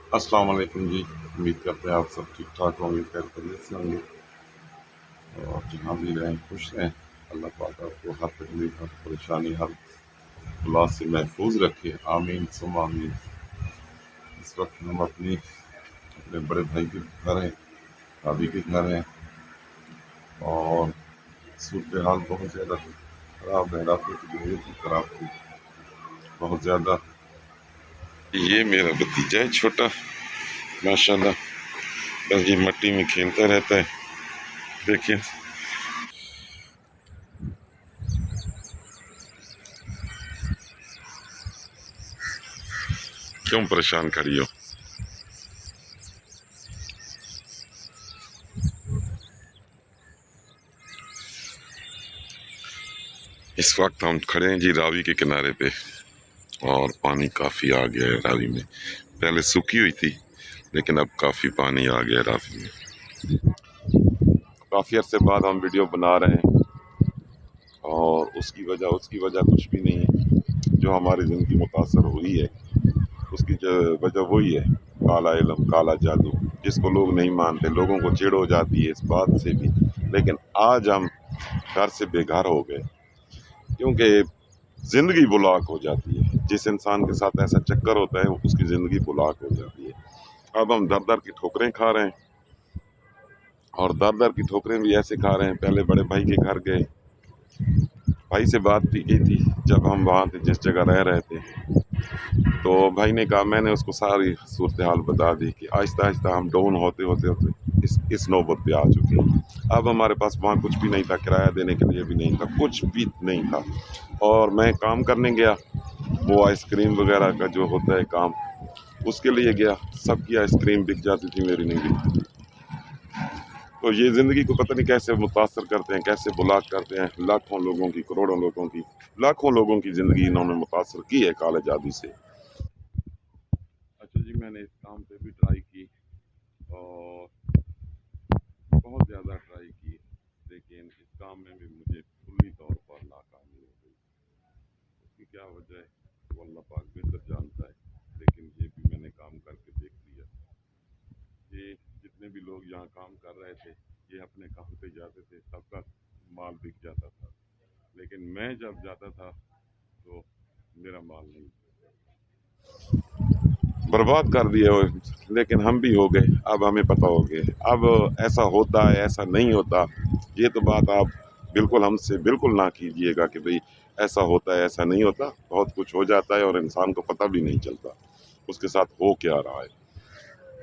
अस्सलाम वालेकुम जी। उम्मीद करते हैं आप सब ठीक ठाक होंगे, खैर खैरियत से होंगे और जहाँ भी रहें खुश रहें। अल्लाह पाक आपको हर तकलीफ, हर परेशानी, हर बला से महफूज रखे। आमीन सुम्मा आमीन। इस वक्त हम अपने बड़े भाई के घर हैं, भाभी के घर हैं और सूरत हाल बहुत ज़्यादा ख़राब है। रात की तबीयत भी ख़राब थी बहुत ज़्यादा। ये मेरा भतीजा है छोटा, माशाल्लाह, बस ये मट्टी में खेलता रहता है। देखिए क्यों परेशान खड़ी हो। इस वक्त हम खड़े हैं जी रावी के किनारे पे और पानी काफ़ी आ गया है रावी में। पहले सूखी हुई थी लेकिन अब काफ़ी पानी आ गया है रावी में। काफ़ी अरसे बाद हम वीडियो बना रहे हैं और उसकी वजह कुछ भी नहीं है। जो हमारी ज़िंदगी मुतासर हुई है उसकी वजह वही है, काला इल्म, काला जादू, जिसको लोग नहीं मानते। लोगों को चिढ़ हो जाती है इस बात से भी, लेकिन आज हम घर से बेघर हो गए क्योंकि ज़िंदगी बुलाक हो जाती है। जिस इंसान के साथ ऐसा चक्कर होता है उसकी ज़िंदगी बुलाक हो जाती है। अब हम दर दर की ठोकरें खा रहे हैं और दर दर की ठोकरें भी ऐसे खा रहे हैं। पहले बड़े भाई के घर गए, भाई से बात की गई थी जब हम वहाँ थे, जिस जगह रह रहे थे, तो भाई ने कहा, मैंने उसको सारी सूरत हाल बता दी कि आहिस्ता आहिस्ता हम डाउन होते होते होते इस नौबत पे आ चुके हैं। अब हमारे पास वहाँ कुछ भी नहीं था, किराया देने के लिए भी नहीं था, कुछ भी नहीं था। और मैं काम करने गया, वो आइसक्रीम वगैरह का जो होता है काम, उसके लिए गया। सबकी आइसक्रीम बिक जाती थी, मेरी नहीं बिकती। तो ये ज़िंदगी को पता नहीं कैसे मुतासर करते हैं, कैसे बुलाक करते हैं। लाखों लोगों की, करोड़ों लोगों की, लाखों लोगों की ज़िंदगी इन्होंने मुतासर की है काले जादू से। अच्छा जी, मैंने इस काम पे भी ट्राई की और बहुत ज़्यादा ट्राई की, लेकिन इस काम में भी मुझे पूरी तौर पर नाकामी हो गई। उसकी क्या वजह है वो अल्लाह पाक बेहतर जानता है, लेकिन ये भी मैंने काम करके देख लिया। ये जितने भी लोग यहाँ काम कर रहे थे, ये अपने काम पे जाते थे, सबका माल बिक जाता था, लेकिन मैं जब जाता था तो मेरा माल नहीं, बर्बाद कर दिया वो। लेकिन हम भी हो गए, अब हमें पता हो गया अब ऐसा होता है, ऐसा नहीं होता। ये तो बात आप बिल्कुल हमसे बिल्कुल ना कीजिएगा कि भाई ऐसा होता है, ऐसा नहीं होता। बहुत कुछ हो जाता है और इंसान को पता भी नहीं चलता उसके साथ हो क्या रहा है।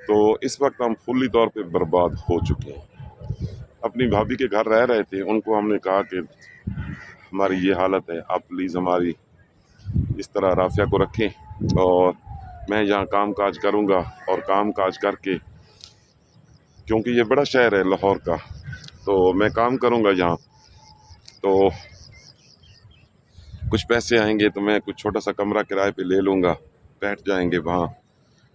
तो इस वक्त हम फुल्ली तौर पे बर्बाद हो चुके हैं। अपनी भाभी के घर रह रहे थे, उनको हमने कहा कि हमारी ये हालत है, आप प्लीज़ हमारी इस तरह राफिया को रखें और मैं यहाँ काम काज करूँगा। और काम काज करके, क्योंकि ये बड़ा शहर है लाहौर का, तो मैं काम करूँगा यहाँ, तो कुछ पैसे आएंगे तो मैं कुछ छोटा सा कमरा किराए पे ले लूँगा, बैठ जाएंगे वहाँ।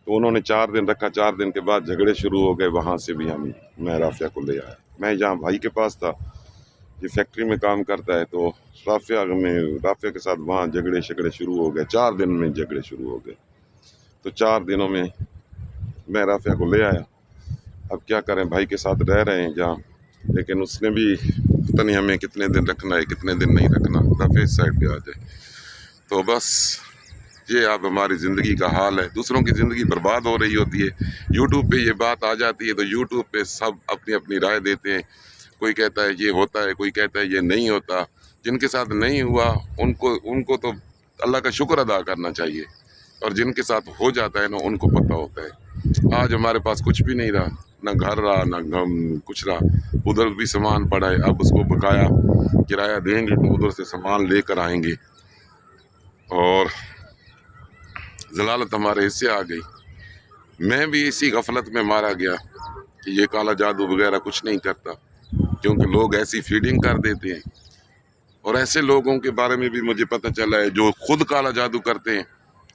तो उन्होंने 4 दिन रखा, 4 दिन के बाद झगड़े शुरू हो गए। वहाँ से भी मैं राफिया को ले आया। मैं जहाँ भाई के पास था, ये फैक्ट्री में काम करता है, तो राफिया के साथ वहाँ झगड़े शगड़े शुरू हो गए। 4 दिन में झगड़े शुरू हो गए, तो 4 दिनों में मैं राफिया को ले आया। अब क्या करें, भाई के साथ रह रहे हैं जहाँ, लेकिन उसने भी पता नहीं हमें कितने दिन रखना है, कितने दिन नहीं रखना, राफिया इस साइड पे आ जाए। तो बस ये अब हमारी ज़िंदगी का हाल है। दूसरों की ज़िंदगी बर्बाद हो रही होती है, यूट्यूब पे ये बात आ जाती है तो यूट्यूब पे सब अपनी अपनी राय देते हैं। कोई कहता है ये होता है, कोई कहता है ये नहीं होता। जिनके साथ नहीं हुआ उनको उनको तो अल्लाह का शुक्र अदा करना चाहिए, और जिनके साथ हो जाता है ना, उनको पता होता है। आज हमारे पास कुछ भी नहीं रहा, ना घर रहा, ना कुछ रहा। उधर भी सामान पड़ा है, अब उसको बकाया किराया देंगे तो उधर से सामान लेकर आएंगे, और जलालत हमारे हिस्से आ गई। मैं भी इसी गफलत में मारा गया कि ये काला जादू वगैरह कुछ नहीं करता, क्योंकि लोग ऐसी फीडिंग कर देते हैं। और ऐसे लोगों के बारे में भी मुझे पता चला है जो खुद काला जादू करते हैं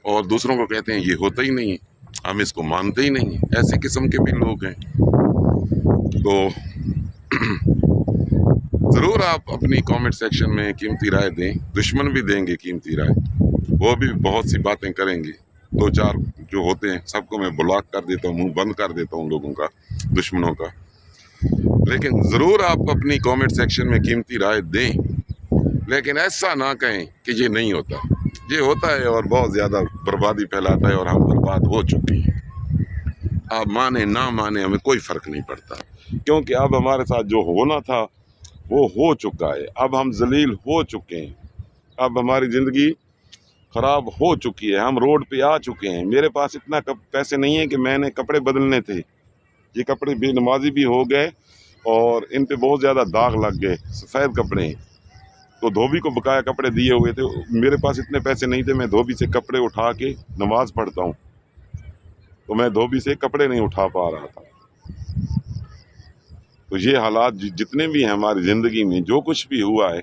और दूसरों को कहते हैं ये होता ही नहीं है, हम इसको मानते ही नहीं है। ऐसे किस्म के भी लोग हैं। तो ज़रूर आप अपनी कमेंट सेक्शन में कीमती राय दें। दुश्मन भी देंगे कीमती राय, वो भी बहुत सी बातें करेंगे, दो चार जो होते हैं सबको मैं ब्लॉक कर देता हूँ, मुंह बंद कर देता हूँ लोगों का, दुश्मनों का। लेकिन ज़रूर आप अपनी कमेंट सेक्शन में कीमती राय दें, लेकिन ऐसा ना कहें कि ये नहीं होता। ये होता है और बहुत ज़्यादा बर्बादी फैलाता है और हम बर्बाद हो चुके हैं। आप माने ना माने हमें कोई फ़र्क नहीं पड़ता, क्योंकि अब हमारे साथ जो होना था वो हो चुका है। अब हम जलील हो चुके हैं, अब हमारी ज़िंदगी ख़राब हो चुकी है, हम रोड पे आ चुके हैं। मेरे पास इतना पैसे नहीं है कि मैंने कपड़े बदलने थे। ये कपड़े बेनमाजी भी हो गए और इन पे बहुत ज़्यादा दाग लग गए, सफ़ेद कपड़े हैं। तो धोबी को बकाया कपड़े दिए हुए थे, मेरे पास इतने पैसे नहीं थे। मैं धोबी से कपड़े उठा के नमाज पढ़ता हूँ, तो मैं धोबी से कपड़े नहीं उठा पा रहा था। तो ये हालात जितने भी हैं हमारी ज़िंदगी में, जो कुछ भी हुआ है,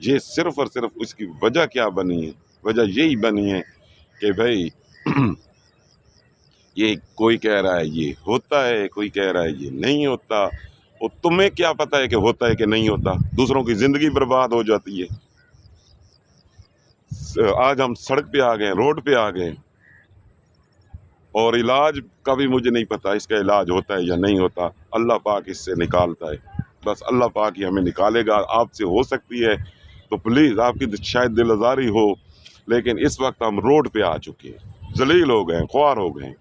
ये सिर्फ़ और सिर्फ उसकी वजह क्या बनी है? वजह यही बनी है कि भाई ये कोई कह रहा है ये होता है, कोई कह रहा है ये नहीं होता। और तुम्हें क्या पता है कि होता है कि नहीं होता? दूसरों की ज़िंदगी बर्बाद हो जाती है। आज हम सड़क पे आ गए, रोड पे आ गए, और इलाज का भी मुझे नहीं पता इसका इलाज होता है या नहीं होता। अल्लाह पाक इससे निकालता है, बस अल्लाह पाक ही हमें निकालेगा। आपसे हो सकती है तो प्लीज़, आपकी शायद दिल आज़ारी हो, लेकिन इस वक्त हम रोड पे आ चुके हैं, जलील हो गए, ख्वार हो गए।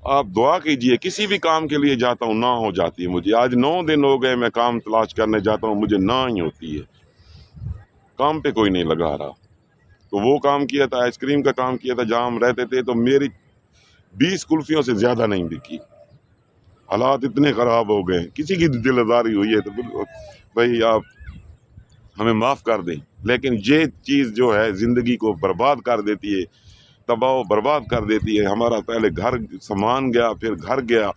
आप दुआ कीजिए, किसी भी काम के लिए जाता हूँ ना हो जाती है मुझे। आज 9 दिन हो गए मैं काम तलाश करने जाता हूँ, मुझे ना ही होती है। काम पे कोई नहीं लगा रहा। तो वो काम किया था, आइसक्रीम का काम किया था जहाँ हम रहते थे, तो मेरी 20 कुल्फियों से ज़्यादा नहीं बिकी। हालात इतने ख़राब हो गए, किसी की दिल आज़ारी हुई है तो भाई आप हमें माफ़ कर दें। लेकिन ये चीज़ जो है ज़िंदगी को बर्बाद कर देती है, तबाह बर्बाद कर देती है। हमारा पहले घर सामान गया, फिर घर गया,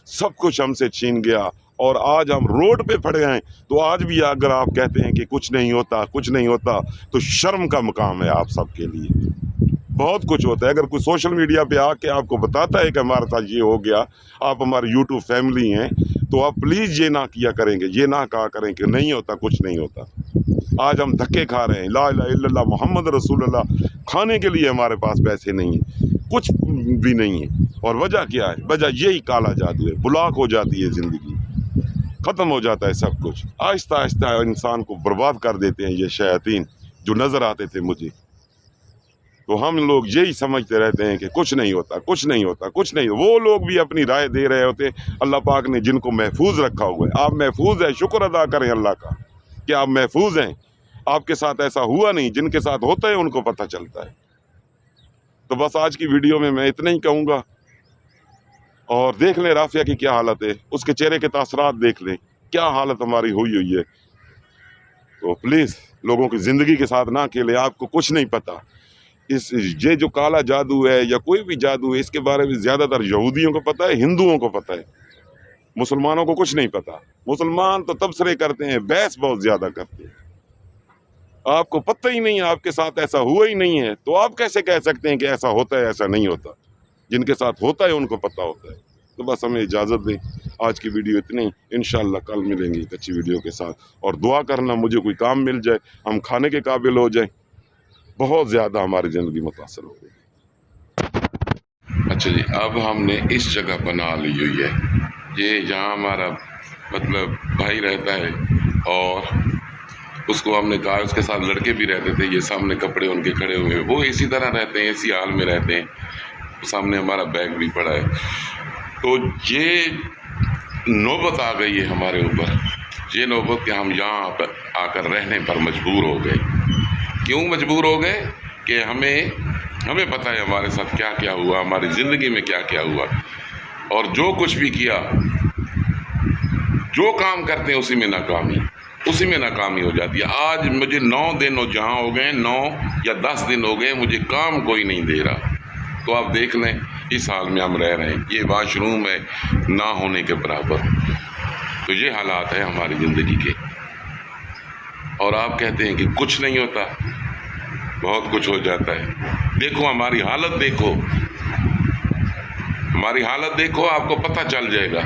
सब कुछ हमसे छीन गया, और आज हम रोड पे पड़े हैं। तो आज भी अगर आप कहते हैं कि कुछ नहीं होता, कुछ नहीं होता, तो शर्म का मुकाम है आप सबके लिए। बहुत कुछ होता है। अगर कोई सोशल मीडिया पे आके आपको बताता है कि हमारे साथ ये हो गया, आप हमारे यूट्यूब फैमिली हैं, तो आप प्लीज़ ये ना किया करेंगे, ये ना कहा करें कि नहीं होता, कुछ नहीं होता। आज हम धक्के खा रहे हैं, ला इलाहा इल्लल्लाह मोहम्मद रसूलुल्लाह खाने के लिए हमारे पास पैसे नहीं हैं, कुछ भी नहीं है। और वजह क्या है? वजह यही काला जादू है। ब्लॉक हो जाती है ज़िंदगी, ख़त्म हो जाता है सब कुछ। आहिस्ता आहिस्ता इंसान को बर्बाद कर देते हैं ये शैतान जो नज़र आते थे मुझे। तो हम लोग यही समझते रहते हैं कि कुछ नहीं होता, कुछ नहीं होता, कुछ नहीं। वो लोग भी अपनी राय दे रहे होते हैं। अल्लाह पाक ने जिनको महफूज रखा हुआ है, आप महफूज हैं, शुक्र अदा करें अल्लाह का कि आप महफूज हैं। आपके साथ ऐसा हुआ नहीं, जिनके साथ होता है उनको पता चलता है। तो बस आज की वीडियो में मैं इतना ही कहूँगा। और देख लें राफिया की क्या हालत है, उसके चेहरे के तासरात देख लें, क्या हालत हमारी हुई है। तो प्लीज़ लोगों की ज़िंदगी के साथ ना खेलें, आपको कुछ नहीं पता। ये जो काला जादू है या कोई भी जादू है, इसके बारे में ज़्यादातर यहूदियों को पता है, हिंदुओं को पता है, मुसलमानों को कुछ नहीं पता। मुसलमान तो तबसरे करते हैं, बहस बहुत ज़्यादा करते हैं। आपको पता ही नहीं है, आपके साथ ऐसा हुआ ही नहीं है, तो आप कैसे कह सकते हैं कि ऐसा होता है, ऐसा नहीं होता? जिनके साथ होता है उनको पता होता है। तो बस हमें इजाज़त दें, आज की वीडियो इतनी। इंशाअल्लाह कल मिलेंगे एक अच्छी वीडियो के साथ। और दुआ करना मुझे कोई काम मिल जाए, हम खाने के काबिल हो जाए। बहुत ज़्यादा हमारी ज़िंदगी मुतासर हो गई। अच्छा जी, अब हमने इस जगह बना ली हुई है, ये जहाँ हमारा मतलब भाई रहता है, और उसको हमने कहा, उसके साथ लड़के भी रहते थे। ये सामने कपड़े उनके खड़े हुए हैं, वो इसी तरह रहते हैं, इसी हाल में रहते हैं। सामने हमारा बैग भी पड़ा है। तो ये नौबत आ गई है हमारे ऊपर, ये नौबत कि हम यहाँ पर आकर रहने पर मजबूर हो गए। क्यों मजबूर हो गए? कि हमें पता है हमारे साथ क्या क्या हुआ, हमारी ज़िंदगी में क्या क्या हुआ, और जो कुछ भी किया, जो काम करते हैं उसी में नाकामी हो जाती है। आज मुझे 9 दिन जहाँ हो गए, 9 या 10 दिन हो गए, मुझे काम कोई नहीं दे रहा। तो आप देख लें इस हाल में हम रह रहे हैं। ये वाशरूम है ना होने के बराबर। तो ये हालात है हमारी ज़िंदगी के। और आप कहते हैं कि कुछ नहीं होता, बहुत कुछ हो जाता है। देखो हमारी हालत देखो, आपको पता चल जाएगा